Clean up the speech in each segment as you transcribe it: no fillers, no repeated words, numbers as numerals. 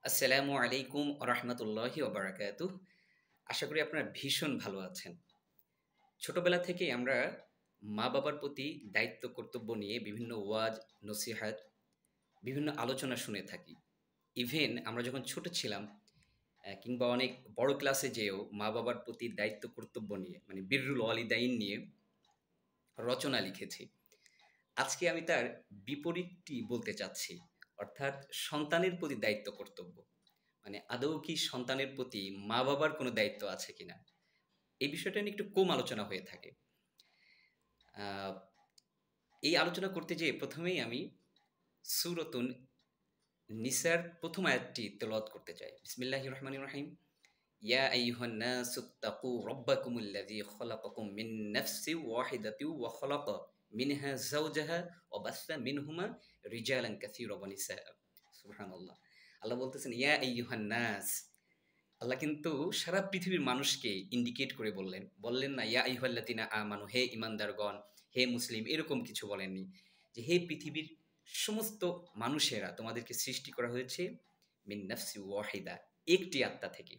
আসসালামু আলাইকুম রহমতুল্লাহি ওবারাকাতুহ। আশা করি আপনারা ভীষণ ভালো আছেন। ছোটবেলা থেকেই আমরা মা-বাবার প্রতি দায়িত্ব কর্তব্য নিয়ে বিভিন্ন ওয়াজ, নসিহাত, বিভিন্ন আলোচনা শুনে থাকি। ইভেন আমরা যখন ছোট ছিলাম কিংবা অনেক বড় ক্লাসে যেয়েও মা-বাবার প্রতি দায়িত্ব কর্তব্য নিয়ে মানে বিররুল ওয়ালিদাইন নিয়ে রচনা লিখেছি। আজকে আমি তার বিপরীতটি বলতে চাচ্ছি, অর্থাৎ সন্তানের প্রতি দায়িত্ব কর্তব্য। মানে আদৌ কি সন্তানের প্রতি মা-বাবার কোনো দায়িত্ব আছে কিনা? এই বিষয়টা নিয়ে একটু কম আলোচনা হয়ে থাকে। আ এই আলোচনা করতে যেয়ে ১ম এই আমি সূরাতুন নিসার ১ম আয়াতটি তেলাওয়াত করতে চাই। বিসমিল্লাহির রহমানির রহিম। ইয়া আইয়ুহান নাসুত্তাকু রাব্বাকুমুল্লাযী খালাকাকুম মিন নাফসিন ওয়াহিদাতিন ওয়া খালাকা মিনহা যাওজাহা ওয়া বাসসা মিনহুমা রিজালান কাসীরা ওয়া নিসা। সুবহানাল্লাহ। আল্লাহ বলতেছেন ইয়া আইয়ুহান নাস। আল্লাহ কিন্তু সারা পৃথিবীর মানুষকে ইন্ডিকেট করে বললেন। বললেন না, ইয়া আইয়ুহাল্লাযিনা আমানু, হে ঈমানদারগণ, হে মুসলিম, এরকম কিছু বলেননি। যে হে পৃথিবীর সমস্ত মানুষেরা, তোমাদেরকে সৃষ্টি করা হয়েছে মিন নাফসি ওয়াহিদা, একটি আত্মা থেকে।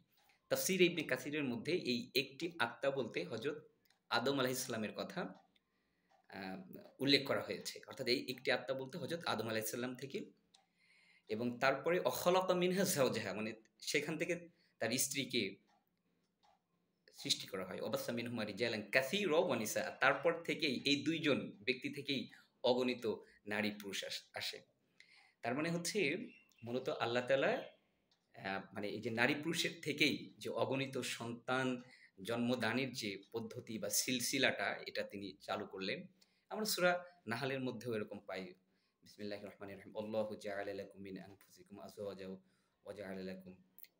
তাফসীর ইবনে কাসিরের মধ্যে এই একটি আত্মা বলতে হযরত আদম আলাইহিস সালামের কথা আ উল্লেখ করা হয়েছে। অর্থাৎ এই একটি আত্মা বলতে হযরত আদম আলাইহিস সালাম থেকে, এবং তারপরে অখলাকা মিনহা যাওজাহা মানে সেখান থেকে তার স্ত্রীকে সৃষ্টি করা হয়। অবাসা মিনহুমা রিজালান কাসীরা ওয়া নিসা। তারপর থেকেই এই ২ জন ব্যক্তি থেকেই অগণিত নারী পুরুষ আসে। তার মানে হচ্ছে মূলত আল্লাহ তাআলা মানে এই যে নারী পুরুষের থেকেই যে অগণিত সন্তান জন্মদানের যে পদ্ধতি বা সিলসিলাটা এটা তিনি চালু করলেন। আমরা সূরা নাহালের মধ্যেও এরকম পাই। বিসমিল্লাহির রহমানির রহিম। আল্লাহু জাআলা লাকুম মিন আনফুসিকুম আজওয়াজা ওয়া জাআলা লাকুম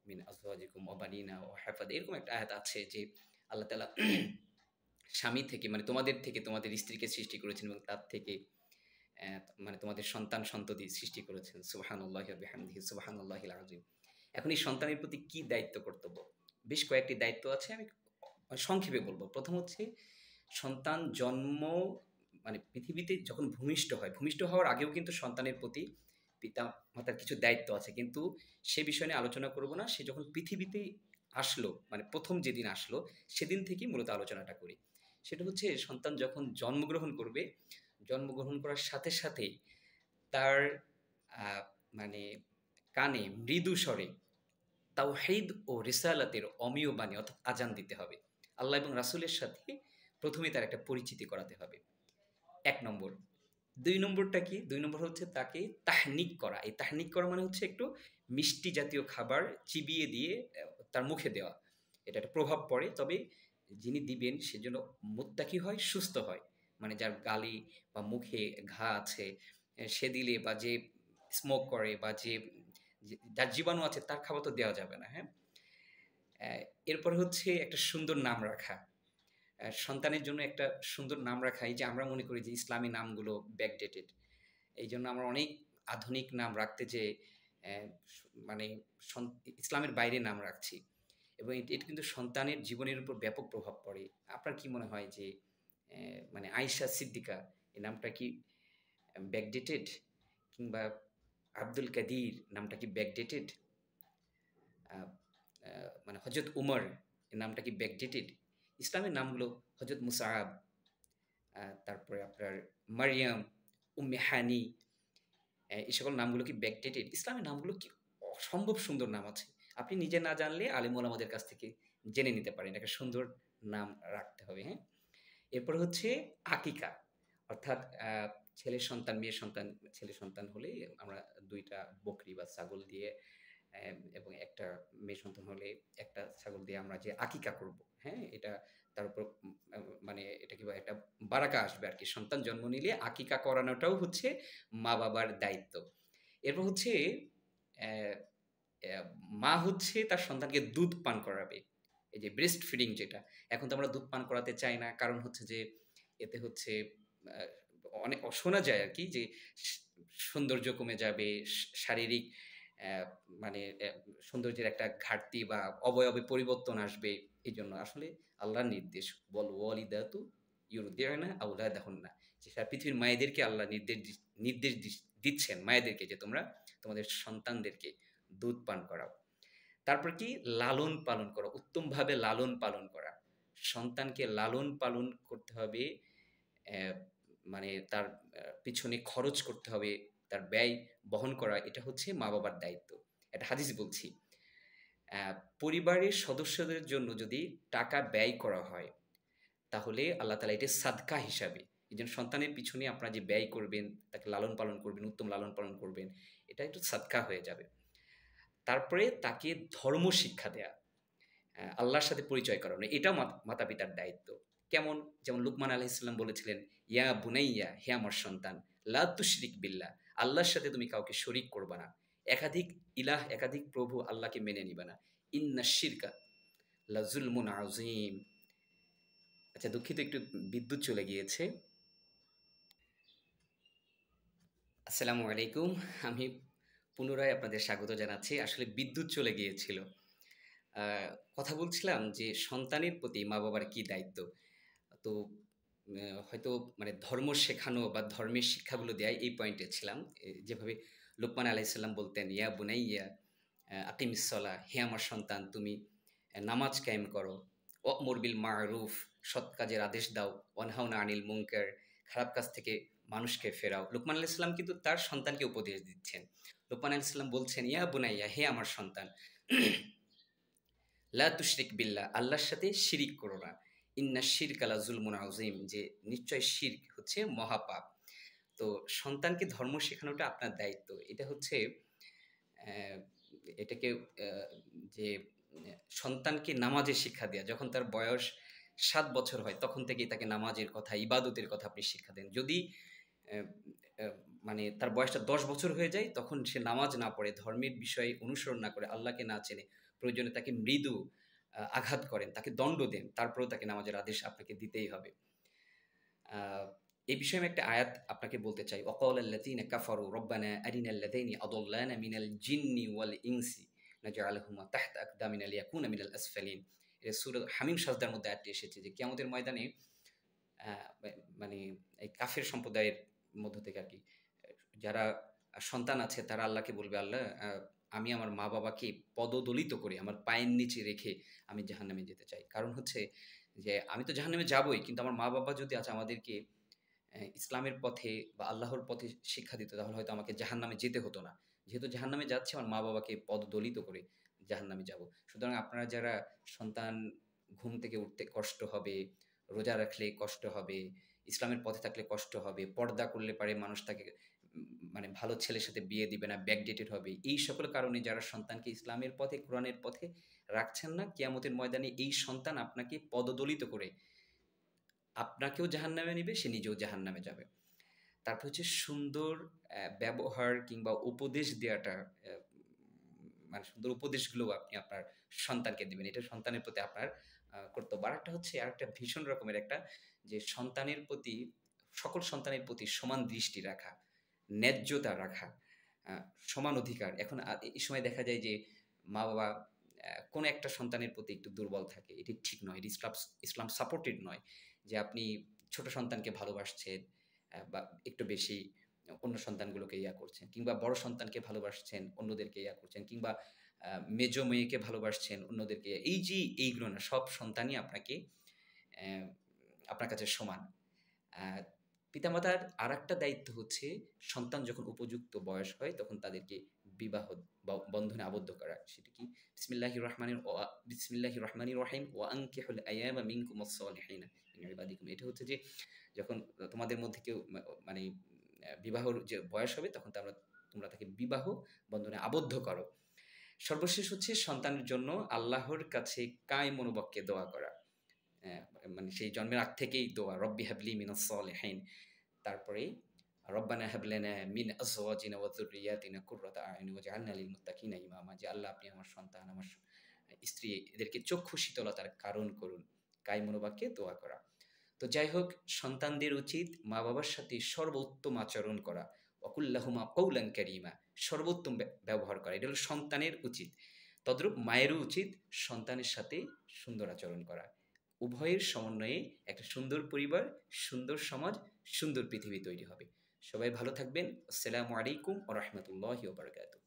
মিন আজওয়াজিকুম ওয়া বানিনা ওয়া হাফাদা, এরকম একটা আয়াত আছে যে আল্লাহ তাআলা স্বামী থেকে মানে তোমাদের থেকে তোমাদের স্ত্রীকে সৃষ্টি করেছেন এবং তার থেকে মানে তোমাদের সন্তান-সন্ততি সৃষ্টি করেছেন। সুবহানাল্লাহি ওয়া বিহামদিহি সুবহানাল্লাহিল আযীম। এখন এই সন্তানের প্রতি কি দায়িত্ব কর্তব্য? বেশ কয়েকটি দায়িত্ব আছে। আমি সংক্ষেপে বলব। ১ম হচ্ছে সন্তান জন্ম মানে পৃথিবীতে যখন ভূমিষ্ঠ হয়, ভূমিষ্ঠ হওয়ার আগেও কিন্তু সন্তানের প্রতি পিতা-মাতার কিছু দায়িত্ব আছে। কিন্তু সে বিষয় নিয়ে আলোচনা করব না। সে যখন পৃথিবীতে আসলো, মানে ১ম যেদিন আসলো, সেদিন থেকেই মূলত আলোচনাটা করি। সেটা হচ্ছে সন্তান যখন জন্মগ্রহণ করবে, জন্মগ্রহণ করার সাথে সাথেই তার আ মানে কানে মৃদু স্বরে তাওহীদ ও রিসালাতের অমীয় বাণী অর্থাৎ আযান দিতে হবে। আল্লাহ এবং রাসূলের সাথে ১ম এই তার একটা পরিচিতি করাতে হবে। ১ নম্বর। ২ নম্বরটা কি? ২ নম্বর হচ্ছে তাকে তাহনিক করা। এই তাহনিক করা মানে হচ্ছে একটু মিষ্টি জাতীয় খাবার চিবিয়ে দিয়ে তার মুখে দেওয়া। এটা একটা প্রভাব পড়ে। তবে যিনি দিবেন সে যেন মুত্তাকি হয়, সুস্থ হয়। মানে যার গালে বা মুখে ঘা আছে, সে দিলে বা যে স্মোক করে বা যার জীবাণু আছে তার খাবার তো দেওয়া যাবে না, হ্যাঁ? অ্যা এরপরে হচ্ছে একটা সুন্দর নাম রাখা। সন্তানের জন্য একটা সুন্দর নাম রাখা, এই যে আমরা মনে করি যে ইসলামী নামগুলো ব্যাকডেটেড। এইজন্য আমরা অনেক আধুনিক নাম রাখতে যেয়ে অ্যা স মানে সন ইসলামের বাইরে নাম রাখছি। এবং এটা কিন্তু সন্তানের জীবনের উপর ব্যাপক প্রভাব পড়ে। আপনার কি মনে হয় যে মানে আয়েশা সিদ্দিকা এই নামটা কি ব্যাকডেটেড? কিংবা আব্দুল কাদির নামটা কি ব্যাকডেটেড? আ আ মানে হজরত উমর এর নামটা কি ব্যাকডেটেড? ইসলামের নামগুলো হজরত মুসাআব, তারপরে আপনার মারিয়াম, উম্মে হানি, এই সকল নামগুলো কি ব্যাকডেটেড? ইসলামের নামগুলো কি অসম্ভব সুন্দর নাম আছে। আপনি নিজে না জানলে আলেম ওলামাদের কাছ থেকে জেনে নিতে পারেন। একটা সুন্দর নাম রাখতে হবে, হ্যাঁ? এরপরে হচ্ছে আকিকা। অর্থাৎ ছেলের সন্তান, মেয়ের সন্তান, ছেলে সন্তান হলে আমরা ২ টা বকরি বা ছাগল দিয়ে এবং একটা মেয়ে সন্তান হলে একটা ছাগল দিয়ে আমরা যে আকিকা করব, হ্যাঁ? এটা তার উপর মানে এটা কি বলে একটা বারাকা আসবে আরকি। সন্তান জন্ম নিলে আকিকা করানোটাও হচ্ছে মা-বাবার দায়িত্ব। এরপর হচ্ছে অ্যা অ্যা মা হচ্ছে তার সন্তানকে দুধ পান করাবে। এই যে ব্রেস্ট ফিডিং যেটা। এখন তো আমরা দুধ পান করাতে চাই না। কারণ হচ্ছে যে এতে হচ্ছে আ অনেক শোনা যায় আরকি যে সা সৌন্দর্য কমে যাবে, শারীরিক অ্যা মানে সৌন্দর্যের একটা ঘাটতি বা অবয়বে পরিবর্তন আসবে। এজন্য আসলে আল্লাহর নির্দেশ ওয়াল ওয়ালিদাতু ইউরদি'না আওলাদাহুন্না, যে সারা পৃথিবীর মায়েদেরকে আল্লাহ নির্দেশ দিচ্ছেন মায়েদেরকে যে তোমরা তোমাদের সন্তানদেরকে দুধ পান করাও। তারপর কি? লালন পালন করা, উত্তমভাবে লালন পালন করা। সন্তানকে লালন পালন করতে হবে, অ্যা মানে তার পিছনে খরচ করতে হবে, তার ব্যয় বহন করা, এটা হচ্ছে মা-বাবার দায়িত্ব। একটা হাদিস বলছি, অ্যা পরিবারের সদস্যদের জন্য যদি টাকা ব্যয় করা হয়, তাহলে আল্লাহ তাআলা এটা সাদকা হিসাবে, এইজন্য সন্তানের পিছনে আপনারা যে ব্যয় করবেন, তাকে লালন পালন করবেন, উত্তম লালন পালন করবেন, এটা একটু সাদকা হয়ে যাবে। তারপরে তাকে ধর্ম শিক্ষা দেয়া। আল্লাহর সাথে পরিচয় করানো, এটাও মাতা-পিতার দায়িত্ব। কেমন? যেমন লুকমান আলাইহিস সালাম বলেছিলেন, "ইয়া বুনাইয়া, হে আমার সন্তান, লা তুশরিক বিল্লাহ, আল্লাহর সাথে তুমি কাউকে শরিক করবা না। একাধিক ইলাহ, একাধিক প্রভু আল্লাহকে মেনে নিবা না। ইন্নাশ শিরকা লা যুলমুন আযীম।" আচ্ছা দুঃখিত, একটু বিদ্যুৎ চলে গিয়েছে। আসসালামু আলাইকুম। আমি পুনরায় আপনাদের স্বাগত জানাচ্ছি। আসলে বিদ্যুৎ চলে গিয়েছিল। আ কথা বলছিলাম যে সন্তানের প্রতি মা-বাবার কি দায়িত্ব। তো হয়তো মানে ধর্ম শেখানো বা ধর্মের শিক্ষাগুলো দেয়া, এই পয়েন্টে ছিলাম। যেভাবে লোকমান আলাইহিস সালাম বলতেন, "ইয়া বুনাইয়া আকিমিস সলাহ", হে আমার সন্তান তুমি নামাজ কায়েম করো। ওয়া'মুর বিল মা'রুফ, সৎ কাজের আদেশ দাও। ওয়ানহাউনা আনিল মুনকার, খারাপ কাজ থেকে মানুষকে ফেরাও। লোকমান আলাইহিস সালাম কিন্তু তার সন্তানকে উপদেশ দিচ্ছেন। লোকমান আলাইহিস সালাম বলছেন, "ইয়া বুনাইয়া", হে আমার সন্তান, লা তুশরিক বিল্লাহ, আল্লাহর সাথে শিরিক করো না। ইন্নাশ শিরকা লা যুলমুন আযীম, যে নিশ্চয় শিরক হচ্ছে মহাপাপ। তো সন্তানকে ধর্ম শেখানোটা আপনার দায়িত্ব। এটা হচ্ছে অ্যা এটাকে যে সন্তানকে নামাজের শিক্ষা দেয়া। যখন তার বয়স ৭ বছর হয়, তখন থেকেই তাকে নামাজের কথা, ইবাদতের কথা আপনি শিক্ষা দেন। যদি অ্যা অ্যা মানে তার বয়সটা ১০ বছর হয়ে যায়, তখন সে নামাজ না পড়ে, ধর্মের বিষয়ে অনুসরণ না করে, আল্লাহকে না চেনে, প্রয়োজনে তাকে মৃদু আঘাত করেন, তাকে দণ্ড দেন, তারপরেও তাকে নামাজের আদেশ আপনাকে দিতেই হবে। আ এই বিষয়ে আমি একটা আয়াত আপনাকে বলতে চাই। وَقَالَ الَّذِينَ كَفَرُوا رَبَّنَا أَرِنَا اللَّذَيْنِ أَضَلَّانَا مِنَ الْجِنِّ وَالْإِنسِ نَجْعَلْهُمَا تَحْتَ أَقْدَامِنَا لِيَكُونَا مِنَ الْأَسْفَلِينَ। এটা সূরা হামিম সাজদার মধ্যে আয়াতটি এসেছে যে কিয়ামতের ময়দানে আ মানে এই কাফের সম্প্রদায়ের মধ্য থেকে আরকি যারা সন্তান আছে, তারা আল্লাহকে বলবে, "আল্লাহ, আমি আমার মা-বাবাকে পদদলিত করে, আমার পায়ের নিচে রেখে আমি জাহান্নামে যেতে চাই।" কারণ হচ্ছে যে আমি তো জাহান্নামে যাবোই, কিন্তু আমার মা-বাবা যদি আজ আমাদেরকে ইসলামের পথে বা আল্লাহর পথে শিক্ষা দিত, তাহলে হয়তো আমাকে জাহান্নামে যেতে হতো না। যেহেতু জাহান্নামে যাচ্ছি, আমার মা-বাবাকে পদদলিত করে জাহান্নামে যাবো। সুতরাং আপনারা যারা সন্তান ঘুম থেকে উঠতে কষ্ট হবে, রোজা রাখলে কষ্ট হবে, ইসলামের পথে থাকলে কষ্ট হবে, পর্দা করলে পারে মানুষ তাকে মানে ভালো ছেলের সাথে বিয়ে দিবে না, ব্যাকডেটেড হবে। এই সকল কারণে যারা সন্তানকে ইসলামের পথে, কোরআনের পথে রাখছেন না, কিয়ামতের ময়দানে এই সন্তান আপনাকে পদদলিত করে আপনাকেও জাহান্নামে নিবে, সে নিজেও জাহান্নামে যাবে। তারপর হচ্ছে সুন্দর ব্যবহার কিংবা উপদেশ দেয়াটা, অ্যা মানে সুন্দর উপদেশগুলো আপনি আপনার সন্তানকে দিবেন। এটা সন্তানের প্রতি আপনার কর্তব্য। আরেকটা ভীষণ রকমের একটা, যে সন্তানের প্রতি, সকল সন্তানের প্রতি সমান দৃষ্টি রাখা, ন্যায্যতা রাখা, আ সমান অধিকার। এখন এই সময় দেখা যায় যে মা-বাবা কোনো একটা সন্তানের প্রতি একটু দুর্বল থাকে। এটি ঠিক নয়। এটি ইসলাম সাপোর্টেড নয়। যে আপনি ছোট সন্তানকে ভালোবাসছেন বা একটু বেশি অন্য সন্তানগুলোকে ইয়া করছেন, কিংবা বড় সন্তানকে ভালোবাসছেন, অন্যদেরকে ইয়া করছেন, কিংবা মেজ মেয়েকে ভালোবাসছেন, অন্যদেরকে, এই যে এইগুলো না, সব সন্তানই আপনাকে অ্যা আপনার কাছে সমান। আ পিতামাতার আরেকটা দায়িত্ব হচ্ছে সন্তান যখন উপযুক্ত বয়স হয়, তখন তাদেরকে বিবাহ বন্ধনে আবদ্ধ করা। সেটা কি? বিসমিল্লাহির রহমানির রহিম, ওয়া আনকিহুল আয়ামা মিনকুমুস সালিহিনা মিন ইবাদিকুম। এটা হচ্ছে যে যখন তোমাদের মধ্যে কেউ মানে বিবাহর যে বয়স হবে, তখন তোমরা তাকে বিবাহ বন্ধনে আবদ্ধ করো। সর্বশেষ হচ্ছে সন্তানের জন্য আল্লাহর কাছে কায় মনোবাক্যে দোয়া করা। অ্যা মানে সেই জন্মের আগ থেকেই দোয়া, রব্বি হাবলি মিনাস সলিহিন। তারপরে রব্বানা হাব লানা মিন আজওয়াজিনা ওয়া যুররিয়াতিনা কুররাতা আয়ুন ওয়াজআলনা লিল মুত্তাকিনা ইমামা। যে আল্লাহ, আপনি আমার সন্তান, আমার স্ত্রী, এদেরকে চক্ষু শীতলতার কারণ করুন। কায় মনোবাক্যে দোয়া করা। তো যাই হোক, সন্তানদের উচিত মা-বাবার সাথে সর্বোত্তম আচরণ করা। ওয়াকুল লাহুমা কওলান কারীমা, সর্বোত্তম ব্যবহার করা। এটা হলো সন্তানের উচিত। তদ্রূপ মায়েরও উচিত সন্তানের সাথে সুন্দর আচরণ করা। উভয়ের সমন্বয়ে একটা সুন্দর পরিবার, সুন্দর সমাজ, সুন্দর পৃথিবী তৈরি হবে। সবাই ভালো থাকবেন। আসসালামু আলাইকুম ওয়া রাহমাতুল্লাহি ওয়া বারাকাতুহু।